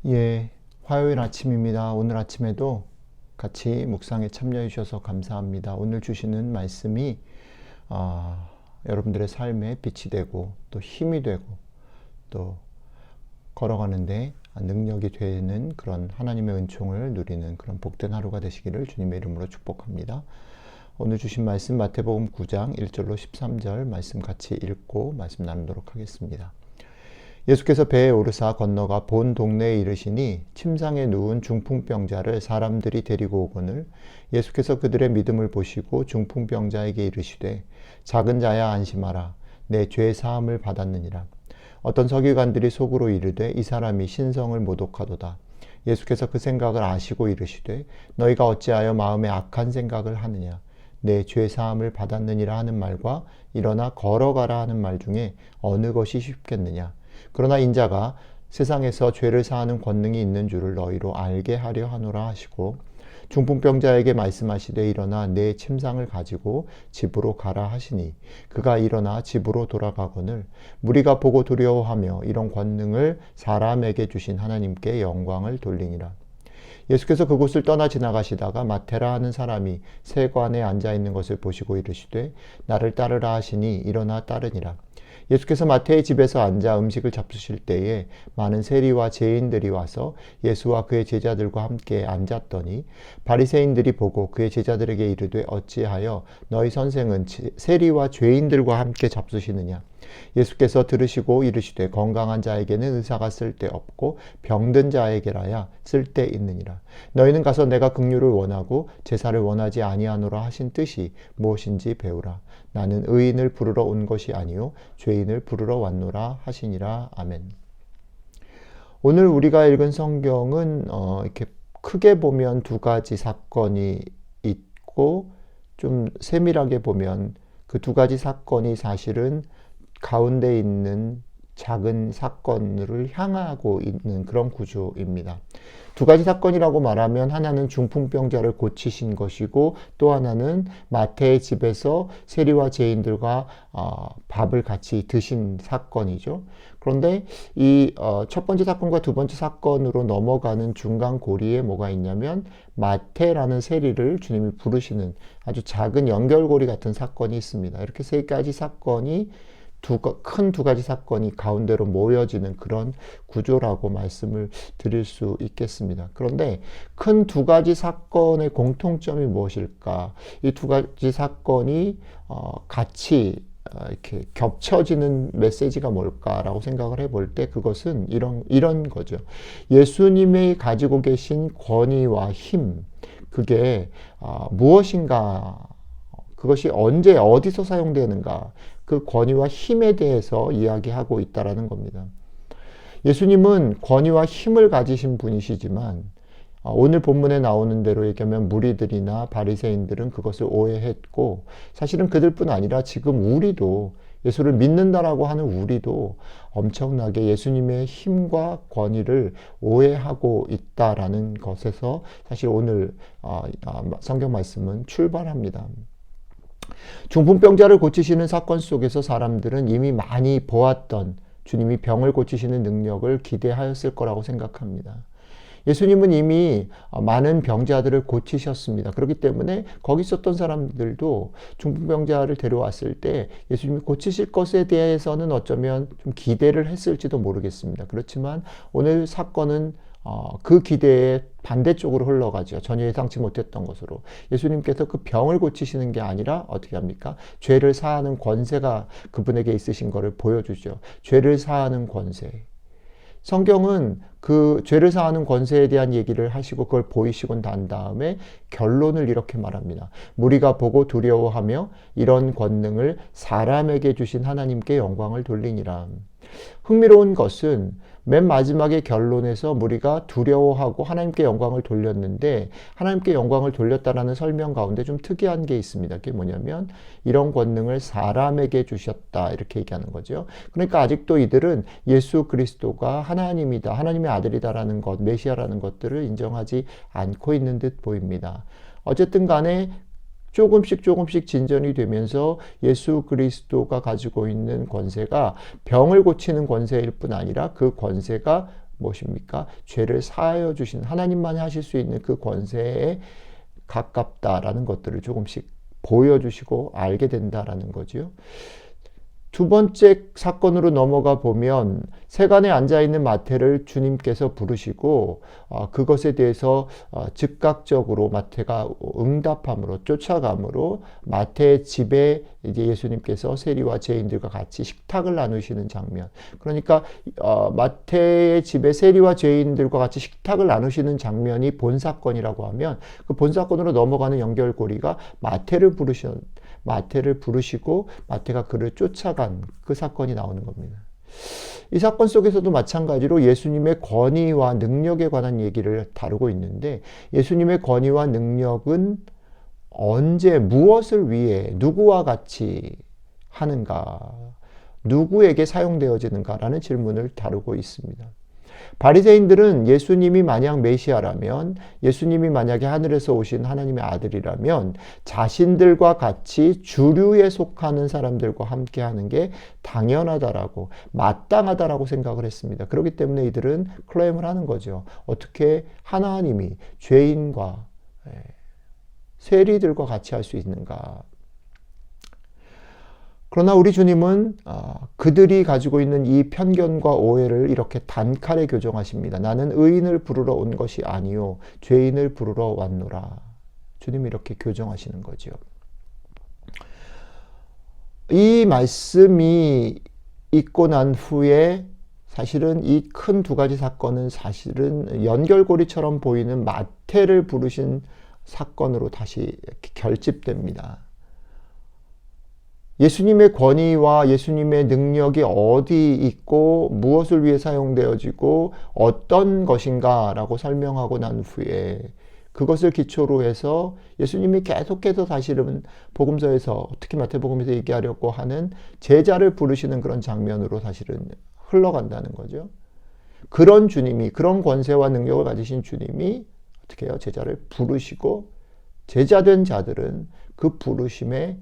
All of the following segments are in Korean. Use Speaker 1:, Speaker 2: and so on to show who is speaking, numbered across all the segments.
Speaker 1: 예, 화요일 아침입니다. 오늘 아침에도 같이 묵상에 참여해 주셔서 감사합니다. 오늘 주시는 말씀이 여러분들의 삶에 빛이 되고 또 힘이 되고 또 걸어가는데 능력이 되는 그런 하나님의 은총을 누리는 그런 복된 하루가 되시기를 주님의 이름으로 축복합니다. 오늘 주신 말씀 마태복음 9장 1절로 13절 말씀 같이 읽고 말씀 나누도록 하겠습니다. 예수께서 배에 오르사 건너가 본 동네에 이르시니 침상에 누운 중풍병자를 사람들이 데리고 오거늘 예수께서 그들의 믿음을 보시고 중풍병자에게 이르시되 작은 자야 안심하라 내 죄 사함을 받았느니라. 어떤 서기관들이 속으로 이르되 이 사람이 신성을 모독하도다. 예수께서 그 생각을 아시고 이르시되 너희가 어찌하여 마음에 악한 생각을 하느냐. 내 죄 사함을 받았느니라 하는 말과 일어나 걸어가라 하는 말 중에 어느 것이 쉽겠느냐. 그러나 인자가 세상에서 죄를 사하는 권능이 있는 줄을 너희로 알게 하려 하노라 하시고 중풍병자에게 말씀하시되 일어나 내 침상을 가지고 집으로 가라 하시니 그가 일어나 집으로 돌아가거늘 무리가 보고 두려워하며 이런 권능을 사람에게 주신 하나님께 영광을 돌리니라. 예수께서 그곳을 떠나 지나가시다가 마테라 하는 사람이 세관에 앉아 있는 것을 보시고 이르시되 나를 따르라 하시니 일어나 따르니라. 예수께서 마태의 집에서 앉아 음식을 잡수실 때에 많은 세리와 죄인들이 와서 예수와 그의 제자들과 함께 앉았더니 바리새인들이 보고 그의 제자들에게 이르되 어찌하여 너희 선생은 세리와 죄인들과 함께 잡수시느냐. 예수께서 들으시고 이르시되 건강한 자에게는 의사가 쓸데없고 병든 자에게라야 쓸데있느니라. 너희는 가서 내가 긍휼을 원하고 제사를 원하지 아니하노라 하신 뜻이 무엇인지 배우라. 나는 의인을 부르러 온 것이 아니요 죄인을 부르러 왔노라 하시니라. 아멘. 오늘 우리가 읽은 성경은 이렇게 크게 보면 두 가지 사건이 있고 좀 세밀하게 보면 그 두 가지 사건이 사실은 가운데 있는 작은 사건을 향하고 있는 그런 구조입니다. 두 가지 사건이라고 말하면 하나는 중풍병자를 고치신 것이고 또 하나는 마태의 집에서 세리와 죄인들과 밥을 같이 드신 사건이죠. 그런데 이 첫 번째 사건과 두 번째 사건으로 넘어가는 중간 고리에 뭐가 있냐면 마태라는 세리를 주님이 부르시는 아주 작은 연결고리 같은 사건이 있습니다. 이렇게 세 가지 사건이 큰 두 가지 사건이 가운데로 모여지는 그런 구조라고 말씀을 드릴 수 있겠습니다. 그런데 큰 두 가지 사건의 공통점이 무엇일까? 이 두 가지 사건이 같이 이렇게 겹쳐지는 메시지가 뭘까라고 생각을 해볼 때 그것은 이런 거죠. 예수님이 가지고 계신 권위와 힘, 그게 무엇인가? 그것이 언제 어디서 사용되는가? 그 권위와 힘에 대해서 이야기하고 있다라는 겁니다. 예수님은 권위와 힘을 가지신 분이시지만 오늘 본문에 나오는 대로 얘기하면 무리들이나 바리새인들은 그것을 오해했고 사실은 그들뿐 아니라 지금 우리도 예수를 믿는다라고 하는 우리도 엄청나게 예수님의 힘과 권위를 오해하고 있다라는 것에서 사실 오늘 성경 말씀은 출발합니다. 중풍병자를 고치시는 사건 속에서 사람들은 이미 많이 보았던 주님이 병을 고치시는 능력을 기대하였을 거라고 생각합니다. 예수님은 이미 많은 병자들을 고치셨습니다. 그렇기 때문에 거기 있었던 사람들도 중풍병자를 데려왔을 때 예수님이 고치실 것에 대해서는 어쩌면 좀 기대를 했을지도 모르겠습니다. 그렇지만 오늘 사건은 그 기대에 반대쪽으로 흘러가죠. 전혀 예상치 못했던 것으로. 예수님께서 그 병을 고치시는 게 아니라 어떻게 합니까? 죄를 사하는 권세가 그분에게 있으신 것을 보여주죠. 죄를 사하는 권세. 성경은 그 죄를 사하는 권세에 대한 얘기를 하시고 그걸 보이시고 난 다음에 결론을 이렇게 말합니다. 무리가 보고 두려워하며 이런 권능을 사람에게 주신 하나님께 영광을 돌리니라. 흥미로운 것은 맨 마지막에 결론에서 무리가 두려워하고 하나님께 영광을 돌렸는데 하나님께 영광을 돌렸다라는 설명 가운데 좀 특이한 게 있습니다. 그게 뭐냐면 이런 권능을 사람에게 주셨다 이렇게 얘기하는 거죠. 그러니까 아직도 이들은 예수 그리스도가 하나님이다, 하나님의 아들이다라는 것, 메시아라는 것들을 인정하지 않고 있는 듯 보입니다. 어쨌든 간에 조금씩 진전이 되면서 예수 그리스도가 가지고 있는 권세가 병을 고치는 권세일 뿐 아니라 그 권세가 무엇입니까? 죄를 사하여 주신 하나님만이 하실 수 있는 그 권세에 가깝다라는 것들을 조금씩 보여주시고 알게 된다라는 거죠. 두 번째 사건으로 넘어가 보면 세간에 앉아있는 마태를 주님께서 부르시고 그것에 대해서 즉각적으로 마태가 응답함으로 쫓아감으로 마태의 집에 이제 예수님께서 세리와 죄인들과 같이 식탁을 나누시는 장면. 그러니까 마태의 집에 세리와 죄인들과 같이 식탁을 나누시는 장면이 본 사건이라고 하면 그 본 사건으로 넘어가는 연결고리가 마태를 부르시고 마태가 그를 쫓아간 그 사건이 나오는 겁니다. 이 사건 속에서도 마찬가지로 예수님의 권위와 능력에 관한 얘기를 다루고 있는데 예수님의 권위와 능력은 언제 무엇을 위해 누구와 같이 하는가, 누구에게 사용되어지는가라는 질문을 다루고 있습니다. 바리새인들은 예수님이 만약 메시아라면, 예수님이 만약에 하늘에서 오신 하나님의 아들이라면 자신들과 같이 주류에 속하는 사람들과 함께 하는 게 당연하다라고, 마땅하다라고 생각을 했습니다. 그렇기 때문에 이들은 클레임을 하는 거죠. 어떻게 하나님이 죄인과 세리들과 같이 할 수 있는가? 그러나 우리 주님은 그들이 가지고 있는 이 편견과 오해를 이렇게 단칼에 교정하십니다. 나는 의인을 부르러 온 것이 아니요 죄인을 부르러 왔노라. 주님이 이렇게 교정하시는 거죠. 이 말씀이 있고 난 후에 사실은 이 큰 두 가지 사건은 사실은 연결고리처럼 보이는 마태를 부르신 사건으로 다시 결집됩니다. 예수님의 권위와 예수님의 능력이 어디 있고 무엇을 위해 사용되어지고 어떤 것인가 라고 설명하고 난 후에 그것을 기초로 해서 예수님이 계속해서 사실은 복음서에서 특히 마태복음에서 얘기하려고 하는 제자를 부르시는 그런 장면으로 사실은 흘러간다는 거죠. 그런 주님이, 그런 권세와 능력을 가지신 주님이 어떻게 해요? 제자를 부르시고 제자된 자들은 그 부르심에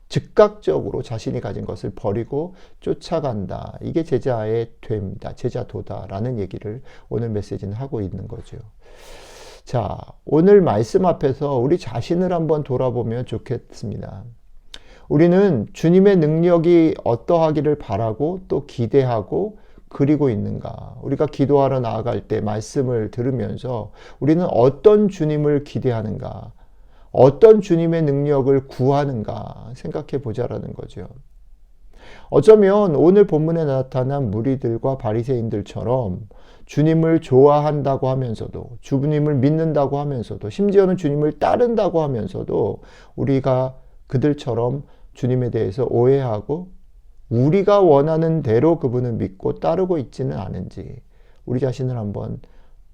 Speaker 1: 즉각적으로 자신이 가진 것을 버리고 쫓아간다. 이게 제자의 됨이다. 제자도다라는 얘기를 오늘 메시지는 하고 있는 거죠. 자, 오늘 말씀 앞에서 우리 자신을 한번 돌아보면 좋겠습니다. 우리는 주님의 능력이 어떠하기를 바라고 또 기대하고 그리고 있는가? 우리가 기도하러 나아갈 때 말씀을 들으면서 우리는 어떤 주님을 기대하는가? 어떤 주님의 능력을 구하는가 생각해 보자라는 거죠. 어쩌면 오늘 본문에 나타난 무리들과 바리새인들처럼 주님을 좋아한다고 하면서도 주님을 믿는다고 하면서도 심지어는 주님을 따른다고 하면서도 우리가 그들처럼 주님에 대해서 오해하고 우리가 원하는 대로 그분을 믿고 따르고 있지는 않은지 우리 자신을 한번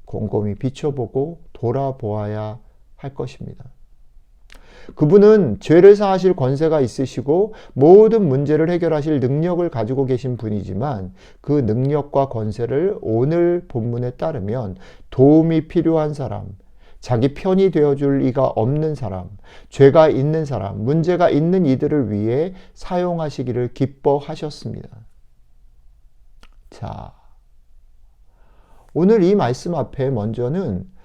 Speaker 1: 곰곰이 비춰보고 돌아보아야 할 것입니다. 그분은 죄를 사하실 권세가 있으시고 모든 문제를 해결하실 능력을 가지고 계신 분이지만 그 능력과 권세를 오늘 본문에 따르면 도움이 필요한 사람, 자기 편이 되어줄 리가 없는 사람, 죄가 있는 사람, 문제가 있는 이들을 위해 사용하시기를 기뻐하셨습니다. 자, 오늘 이 말씀 앞에 먼저는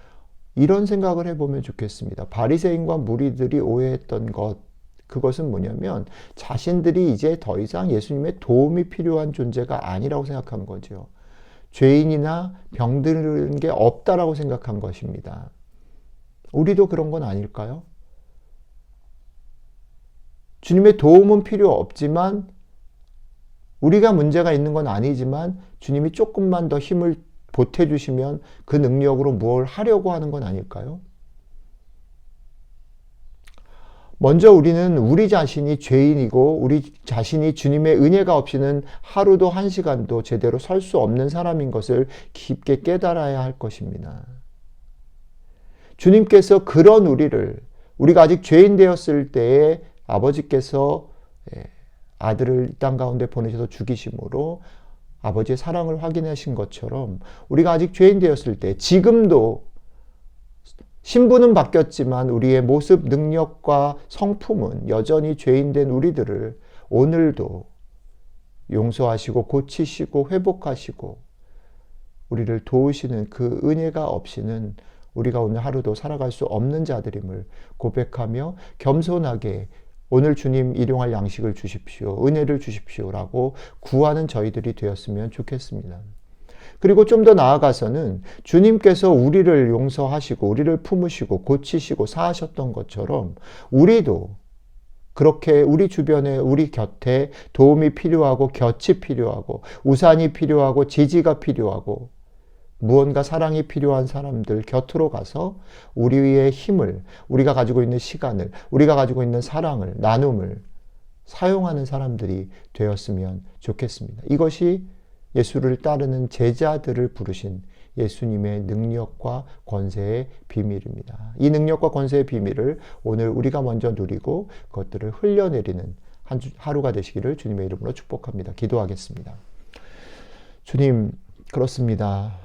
Speaker 1: 이런 생각을 해보면 좋겠습니다. 바리새인과 무리들이 오해했던 것, 그것은 뭐냐면 자신들이 이제 더 이상 예수님의 도움이 필요한 존재가 아니라고 생각한 거죠. 죄인이나 병든 게 없다라고 생각한 것입니다. 우리도 그런 건 아닐까요? 주님의 도움은 필요 없지만 우리가 문제가 있는 건 아니지만 주님이 조금만 더 힘을 보태주시면 그 능력으로 뭘 하려고 하는 건 아닐까요? 먼저 우리는 우리 자신이 죄인이고 우리 자신이 주님의 은혜가 없이는 하루도 한 시간도 제대로 설 수 없는 사람인 것을 깊게 깨달아야 할 것입니다. 주님께서 그런 우리가 아직 죄인 되었을 때에 아버지께서 아들을 이 땅 가운데 보내셔서 죽이심으로 아버지의 사랑을 확인하신 것처럼 우리가 아직 죄인 되었을 때 지금도 신분은 바뀌었지만 우리의 모습, 능력과 성품은 여전히 죄인된 우리들을 오늘도 용서하시고 고치시고 회복하시고 우리를 도우시는 그 은혜가 없이는 우리가 오늘 하루도 살아갈 수 없는 자들임을 고백하며 겸손하게 오늘 주님 일용할 양식을 주십시오. 은혜를 주십시오라고 구하는 저희들이 되었으면 좋겠습니다. 그리고 좀 더 나아가서는 주님께서 우리를 용서하시고 우리를 품으시고 고치시고 사하셨던 것처럼 우리도 그렇게 우리 주변에 우리 곁에 도움이 필요하고 곁이 필요하고 우산이 필요하고 지지가 필요하고 무언가 사랑이 필요한 사람들 곁으로 가서 우리의 힘을, 우리가 가지고 있는 시간을, 우리가 가지고 있는 사랑을, 나눔을 사용하는 사람들이 되었으면 좋겠습니다. 이것이 예수를 따르는 제자들을 부르신 예수님의 능력과 권세의 비밀입니다. 이 능력과 권세의 비밀을 오늘 우리가 먼저 누리고 그것들을 흘려내리는 하루가 되시기를 주님의 이름으로 축복합니다. 기도하겠습니다. 주님, 그렇습니다.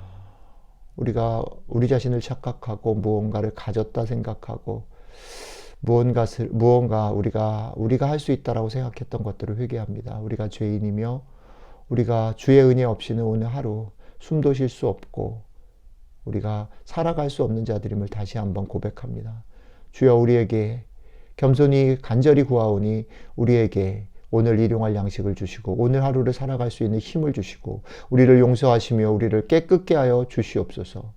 Speaker 1: 우리가 우리 자신을 착각하고 무언가를 가졌다 생각하고 무언가 우리가 할 수 있다라고 생각했던 것들을 회개합니다. 우리가 죄인이며 우리가 주의 은혜 없이는 오늘 하루 숨도 쉴 수 없고 우리가 살아갈 수 없는 자들임을 다시 한번 고백합니다. 주여 우리에게 겸손히 간절히 구하오니 우리에게 오늘 일용할 양식을 주시고 오늘 하루를 살아갈 수 있는 힘을 주시고 우리를 용서하시며 우리를 깨끗게 하여 주시옵소서.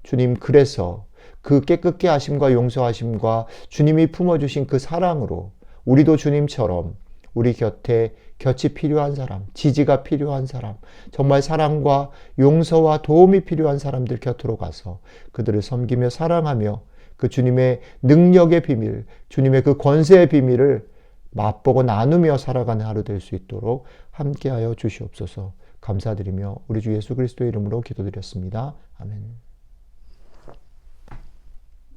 Speaker 1: 주님, 그래서 그 깨끗게 하심과 용서하심과 주님이 품어주신 그 사랑으로 우리도 주님처럼 우리 곁에 곁이 필요한 사람, 지지가 필요한 사람, 정말 사랑과 용서와 도움이 필요한 사람들 곁으로 가서 그들을 섬기며 사랑하며 그 주님의 능력의 비밀, 주님의 그 권세의 비밀을 맛보고 나누며 살아가는 하루 될 수 있도록 함께하여 주시옵소서. 감사드리며 우리 주 예수 그리스도의 이름으로 기도드렸습니다. 아멘.